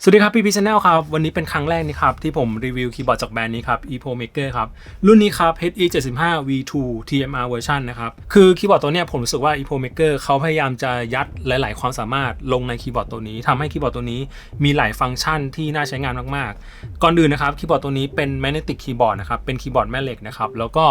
สวัสดีครับพี่ชาแนลครับวันนี้เป็นครั้งแรกนี่ครับที่ผมรีวิวคีย์บอร์ดจากแบรนด์นี้ครับ Epo Maker ครับรุ่นนี้ครับ HE75 V2 TMR Version นะครับคือคีย์บอร์ดตัวเนี้ยผมรู้สึกว่า Epo Maker เขาพยายามจะยัดหลายๆความสามารถลงในคีย์บอร์ดตัวนี้ทำให้คีย์บอร์ดตัวนี้มีหลายฟังก์ชันที่น่าใช้งานมากๆก่อนอื่นนะครับคีย์บอร์ดตัวนี้เป็น Magnetic Keyboard นะครับเป็นคีย์บอร์ดแม่เหล็กนะครับแล้วก็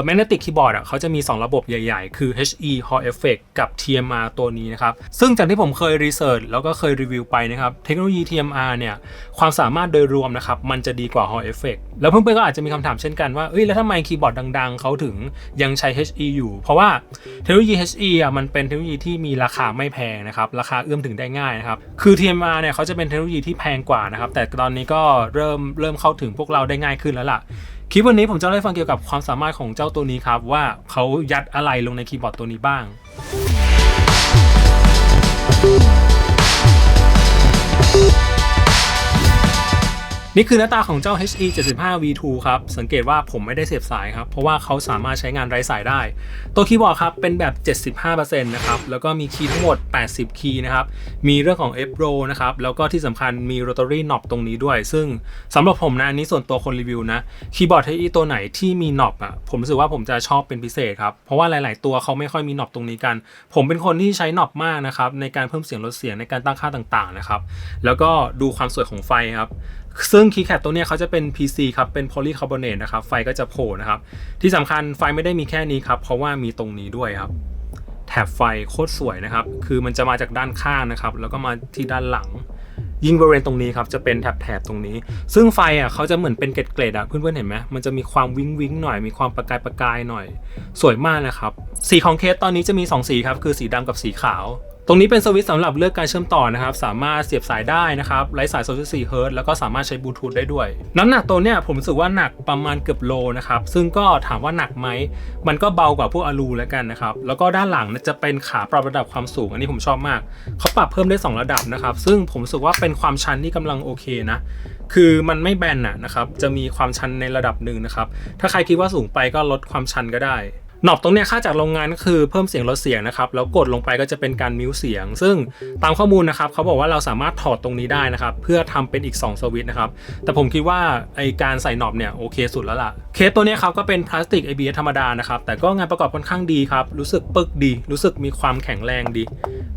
Magnetic Keyboard เขาจะมี2ระบบใหญ่ๆคือ HE Hall Effect กับ TMR ตัวนี้นะครับซึ่งจากที่ผมเคยรีเสิร์ชแล้วก็เคยรีวิวไปนะครับเทคโนโลยี TMR เนี่ยความสามารถโดยรวมนะครับมันจะดีกว่า Hall Effect แล้วเพื่อนๆก็อาจจะมีคำถามเช่นกันว่าแล้วทำไมคีย์บอร์ดดังๆเขาถึงยังใช้ HE อยู่เพราะว่าเทคโนโลยี HE มันเป็นเทคโนโลยีที่มีราคาไม่แพงนะครับราคาเอื้อมถึงได้ง่ายนะครับคือ TMR เนี่ยเขาจะเป็นเทคโนโลยีที่แพงกว่านะครับแต่ตอนนี้ก็เริ่มเข้าถึงพวกเราได้ง่ายขึ้นแล้วล่ะคลิปวันนี้ผมจะเล่าให้ฟังเกี่ยวกับความสามารถของเจ้าตัวนี้ครับว่าเขายัดอะไรลงในคีย์บอร์ดตัวนี้บ้างนี่คือหน้าตาของเจ้า HE75 V2 ครับสังเกตว่าผมไม่ได้เสียบสายครับเพราะว่าเขาสามารถใช้งานไร้สายได้ตัวคีย์บอร์ดครับเป็นแบบ 75% นะครับแล้วก็มีคีย์ทั้งหมด80คีย์นะครับมีเรื่องของ F roll นะครับแล้วก็ที่สำคัญมี rotary knob ตรงนี้ด้วยซึ่งสำหรับผมนะอันนี้ส่วนตัวคนรีวิวนะคีย์บอร์ด HE ตัวไหนที่มี knob ผมรู้สึกว่าผมจะชอบเป็นพิเศษครับเพราะว่าหลายๆตัวเขาไม่ค่อยมี knob ตรงนี้กันผมเป็นคนที่ใช้ knob มากนะครับในการเพิ่มเสียงลดเสียงในการตั้งค่าต่างๆนะครับแล้วก็ดูความสวยของไฟครับซึ่งคีย์แคปตัวนี้เขาจะเป็น PC ครับเป็น polycarbonate นะครับไฟก็จะโผล่นะครับที่สำคัญไฟไม่ได้มีแค่นี้ครับเพราะว่ามีตรงนี้ด้วยครับแถบไฟโคตรสวยนะครับคือมันจะมาจากด้านข้างนะครับแล้วก็มาที่ด้านหลังยิ่งบริเวณตรงนี้ครับจะเป็นแถบตรงนี้ซึ่งไฟเขาจะเหมือนเป็นเกล็ดเพื่อนๆเห็นไหมมันจะมีความวิ้งหน่อยมีความประกายหน่อยสวยมากนะครับสีของเคสตอนนี้จะมี2สีครับคือสีดำกับสีขาวตรงนี้เป็นสวิตช์สำหรับเลือกการเชื่อมต่อนะครับสามารถเสียบสายได้นะครับไร้สาย 2.4 เฮิร์ตซ์แล้วก็สามารถใช้บลูทูธได้ด้วยน้ำหนักตัวเนี้ยผมรู้สึกว่าหนักประมาณเกือบโลนะครับซึ่งก็ถามว่าหนักไหมมันก็เบากว่าพวกอลูแล้วกันนะครับแล้วก็ด้านหลังจะเป็นขาปรับระดับความสูงอันนี้ผมชอบมากเขาปรับเพิ่มได้2ระดับนะครับซึ่งผมรู้สึกว่าเป็นความชันที่กำลังโอเคนะคือมันไม่แบนนะครับจะมีความชันในระดับหนึ่งนะครับถ้าใครคิดว่าสูงไปก็ลดความชันก็ได้หนอบตรงเนี้ยค่าจากโรงงานก็คือเพิ่มเสียงลดเสียงนะครับแล้วกดลงไปก็จะเป็นการมิวเสียงซึ่งตามข้อมูลนะครับเขาบอกว่าเราสามารถถอดตรงนี้ได้นะครับเพื่อทำเป็นอีก2สวิตช์นะครับแต่ผมคิดว่าไอการใส่หนอบเนี่ยโอเคสุดแล้วล่ะเคสตัวนี้ครับก็เป็นพลาสติก ABS ธรรมดานะครับแต่ก็งานประกอบค่อนข้างดีครับรู้สึกปึกดีรู้สึกมีความแข็งแรงดี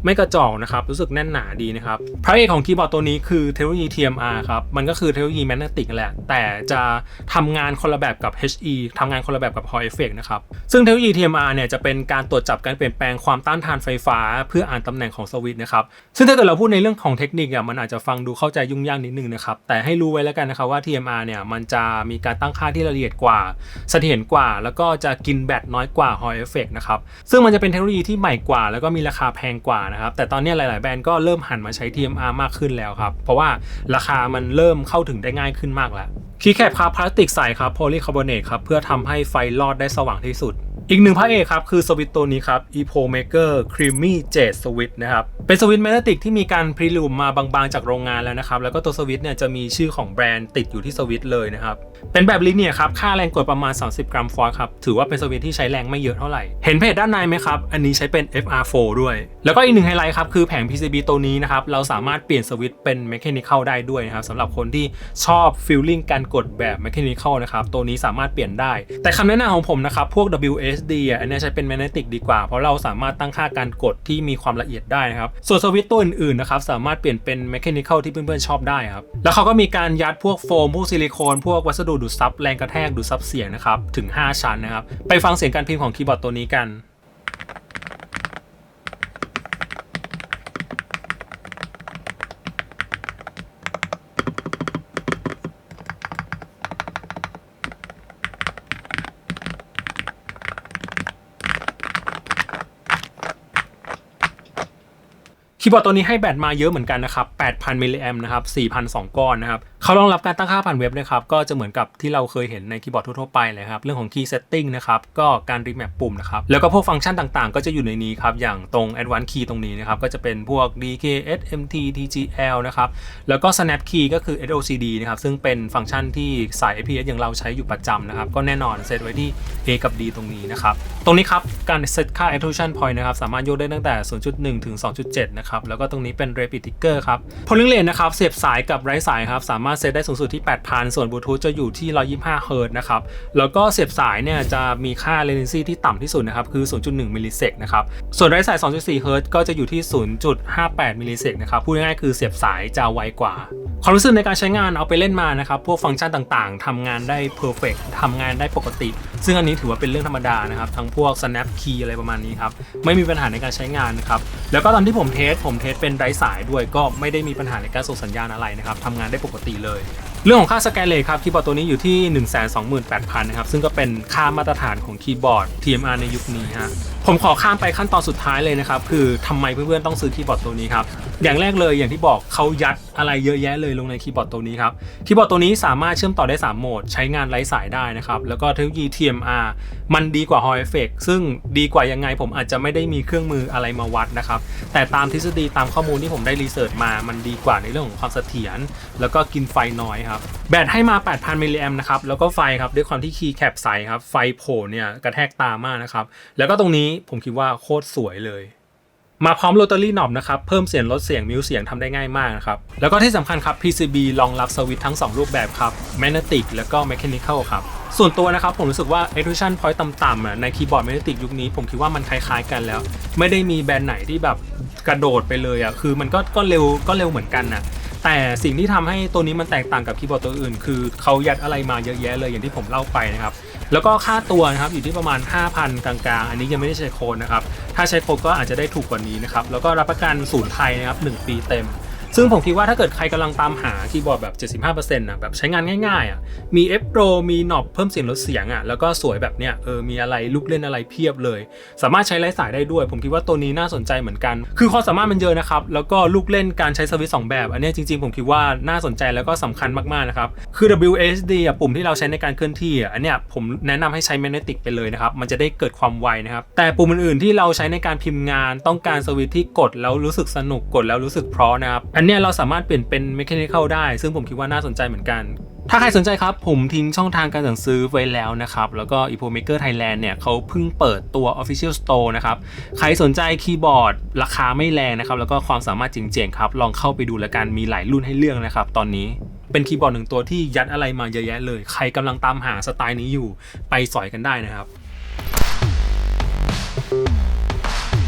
ไม่กระจอกนะครับรู้สึกแน่นหนาดีนะครับพระเอกของคีย์บอร์ดตัวนี้คือเทคโนโลยี TMR ครับมันก็คือเทคโนโลยีแมกเนติกแหละแต่จะทำงานคนละแบบกับ HE ทำงานคนละแบบกับ Hall Effect นะครับซึ่งเทคโนโลยี TMR เนี่ยจะเป็นการตรวจจับการเปลี่ยนแปลงความต้านทานไฟฟ้าเพื่ออ่านตำแหน่งของสวิตช์นะครับซึ่งถ้าเกิดเราพูดในเรื่องของเทคนิคมันอาจจะฟังดูเข้าใจยุ่งยากนิดนึงนะครับแต่ให้รู้ไว้แล้วกันนะครับว่า TMR เนี่ยมันจะมีการตั้งค่าที่ละเอียดกว่าเสถียรกว่าแล้วก็จะกินแบตน้อยกว่า Hall Effect นะครับซึ่งมันจะเป็นเทคโนโลยีที่ใหม่กว่าแล้วก็มีราคาแพงกว่านะครับแต่ตอนนี้หลายๆแบรนด์ก็เริ่มหันมาใช้ TMR มากขึ้นแล้วครับเพราะว่าราคามันเริ่มเข้าถึงได้ง่ายขึ้นมากแล้วคีย์แคปครับพลาสติกใสครับโพลีคาร์บอเนตครับเพื่อทำให้ไฟลอดได้สว่างที่สุดอีกหนึ่งพระเอกครับคือสวิตช์ตัวนี้ครับ Epo Maker Creamy Jade Switch นะครับเป็นสวิตช์แมกเนติกที่มีการพรีลูมมาบางๆจากโรงงานแล้วนะครับแล้วก็ตัวสวิตช์เนี่ยจะมีชื่อของแบรนด์ติดอยู่ที่สวิตช์เลยนะครับเป็นแบบลิเนียร์ครับค่าแรงกดประมาณ30 กรัมฟอสครับถือว่าเป็นสวิตช์ที่ใช้แรงไม่เยอะเท่าไหร่เห็นเพจด้านในไหมครับอันนี้ใช้เป็น FR4 ด้วยแล้วก็อีกหนึ่งไฮไลท์ครับคือแผง PCB ตัวนี้นะครับเราสามารถเปลี่ยนสวิตช์เป็น Mechanical ได้ด้วยนะครับสำหรับคนที่ชอบ Feeling การกดแบบ Mechanical นะครับตัวนี้สามารถเปลี่ยนได้แต่คำแนะนำของผมนะครับพวก WSD อันนี้ใช้เป็น Magnetic ดีกว่าเพราะเราสามารถตั้งค่าการกดที่มีความละเอียดได้นะครับส่วนสวิตช์ตัวอื่นๆนะครับสามารถเปลี่ยนเป็น Mechanical ที่เพื่อนๆชอบได้ครับแล้วเขาก็มีการยัดพวกโฟมพวกซิลิโคนพวกวัสดุดูดซับแรงกระแทกดูดซับเสียงนะครับถึง5ชั้นนะครับไปฟังเสียงการพิมพ์ของคีย์บอร์ดตัวนี้กันคีย์บอร์ดตัวนี้ให้แบตมาเยอะเหมือนกันนะครับ 8,000 มิลลิแอมป์นะครับ 4,002 ก้อนนะครับ เขารองรับการตั้งค่าผ่านเว็บนะครับก็จะเหมือนกับที่เราเคยเห็นในคีย์บอร์ดทั่วๆไปเลยครับเรื่องของ Key Setting นะครับก็การรีแมปปุ่มนะครับแล้วก็พวกฟังก์ชันต่างๆก็จะอยู่ในนี้ครับอย่างตรง Advanced Key ตรงนี้นะครับก็จะเป็นพวก DK SMT TGL นะครับแล้วก็ Snap Key ก็คือ SOCD นะครับซึ่งเป็นฟังก์ชันที่สาย FPS อย่างเราใช้อยู่ประจำนะครับก็แน่นอนเซตไว้ที่ A กับ D ตรงนี้นะครับตรงนี้ครับการเซตค่า Extrusion Point นะครับสามารถโยกได้ตั้งแต่ 0.1 ถึง 2.7 นะครับแล้วก็ตรงนี้เป็น Rapid Trigger ครับ Polling Rate นะครับเสียบสายกับไร้สายครับสามารถเซตได้สูงสุดที่ 8,000 ส่วนบลูทูธจะอยู่ที่ 125 เฮิรตซ์นะครับแล้วก็เสียบสายเนี่ยจะมีค่า latency ที่ต่ำที่สุดนะครับคือ 0.1 มิลลิเซกนะครับส่วนไร้สาย 2.4 เฮิรตซ์ก็จะอยู่ที่ 0.58 มิลลิเซกนะครับพูดง่ายๆคือเสียบสายจะไวกว่าความรู้สึกในการใช้งานเอาไปเล่นมานะครับพวกฟังก์ชันต่างๆทำงานได้ perfect ทำงานได้ปกติซึ่งอันนี้ถือว่าเป็นเรื่องธรรมดานะครับทั้งพวก snap key อะไรประมาณนี้ครับไม่มีปัญหาในการใช้งานนะครับแล้วก็ตอนที่ผมเทสเป็นไร้สายด้วยก็ไม่ได้มีปัญหาในการส่งสัญญาณอะไรนะครับทำงานได้ปกติเลยเรื่องของค่าสแกนเรทครับคีย์บอร์ดตัวนี้อยู่ที่ 128,000 นะครับซึ่งก็เป็นค่ามาตรฐานของคีย์บอร์ด TMR ในยุคนี้ฮะผมขอข้ามไปขั้นตอนสุดท้ายเลยนะครับคือทำไมเพื่อนๆต้องซื้อคีย์บอร์ดตัวนี้ครับอย่างแรกเลยอย่างที่บอกเขายัดอะไรเยอะแยะเลยลงในคีย์บอร์ดตัวนี้ครับคีย์บอร์ดตัวนี้สามารถเชื่อมต่อได้3โหมดใช้งานไร้สายได้นะครับแล้วก็เทคโนโลยี TMR มันดีกว่า Hall Effect ซึ่งดีกว่ายังไงผมอาจจะไม่ได้มีเครื่องมืออะไรมาวัดนะครับแต่ตามทฤษฎีตามข้อมูลที่ผมได้รีเสิร์ชมามันดีกว่าในเรื่องของความเสถียรแล้วก็กินไฟน้อยครับแบตให้มา 8,000 มิลลิแอมป์นะครับแล้วก็ไฟครับด้วยความที่คีย์แคปใสครับไฟโผล่เนี่ยกระแทกตามากนะครับแล้วก็ตรงนี้ผมคิดว่าโคตรสวยเลยมาพร้อมโรตารี่น็อบนะครับเพิ่มเสียงลดเสียงมิวเสียงทำได้ง่ายมากนะครับแล้วก็ที่สำคัญครับ PCB รองรับสวิตช์ทั้ง2รูปแบบครับ Magnetic แล้วก็ Mechanical ครับส่วนตัวนะครับผมรู้สึกว่า Extrusion Point ต่ำๆในคีย์บอร์ด Magnetic ยุคนี้ผมคิดว่ามันคล้ายๆกันแล้วไม่ได้มีแบรนด์ไหนที่แบบกระโดดไปเลยคือมันก็เร็วเหมือนกันนะแต่สิ่งที่ทำให้ตัวนี้มันแตกต่างกับคีย์บอร์ดตัวอื่นคือเขายัดอะไรมาเยอะแยะเลยอย่างที่ผมเล่าไปนะครับแล้วก็ค่าตัวนะครับอยู่ที่ประมาณ 5,000 กลางๆอันนี้ยังไม่ได้ใช้โค้ดนะครับถ้าใช้โค้ดก็อาจจะได้ถูกกว่านี้นะครับแล้วก็รับประกันศูนย์ไทยนะครับ1 ปีเต็มซึ่งผมคิดว่าถ้าเกิดใครกำลังตามหาคีย์บอร์ดแบบ 75% นะแบบใช้งานง่ายๆมี F Pro มีหนอบเพิ่มเสียงลดเสียงแล้วก็สวยแบบเนี้ยมีอะไรลูกเล่นอะไรเพียบเลยสามารถใช้ไร้สายได้ด้วยผมคิดว่าตัวนี้น่าสนใจเหมือนกันคือความสามารถมันเยอะนะครับแล้วก็ลูกเล่นการใช้สวิตช์2แบบอันนี้จริงๆผมคิดว่าน่าสนใจแล้วก็สำคัญมากๆนะครับคือ WASD ปุ่มที่เราใช้ในการเคลื่อนที่อันเนี้ยผมแนะนำให้ใช้ Magnetic ไปเลยนะครับมันจะได้เกิดความไวนะครับแต่ปุ่มอื่นๆที่เราใช้ในการพิมพ์งานต้องการสวิตช์ที่กดแล้วรู้สึกสนุกกดแล้วรู้สึกเพราะนะครับอันเนี้ยเราสามารถเปลี่ยนเป็น Mechanical ได้ซึ่งผมคิดว่าน่าสนใจเหมือนกันถ้าใครสนใจครับผมทิ้งช่องทางการสั่งซื้อไว้แล้วนะครับแล้วก็ EPROMaker Thailand เนี่ยเขาเพิ่งเปิดตัว Official Store นะครับใครสนใจคีย์บอร์ดราคาไม่แรงนะครับแล้วก็ความสามารถเจ๋งๆครับลองเข้าไปดูแล้วกันมีหลายรุ่นให้เลือกนะครับตอนนี้เป็นคีย์บอร์ดหนึ่งตัวที่ยัดอะไรมาเยอะแยะเลยใครกำลังตามหาสไตล์นี้อยู่ไปสอยกันได้นะครับ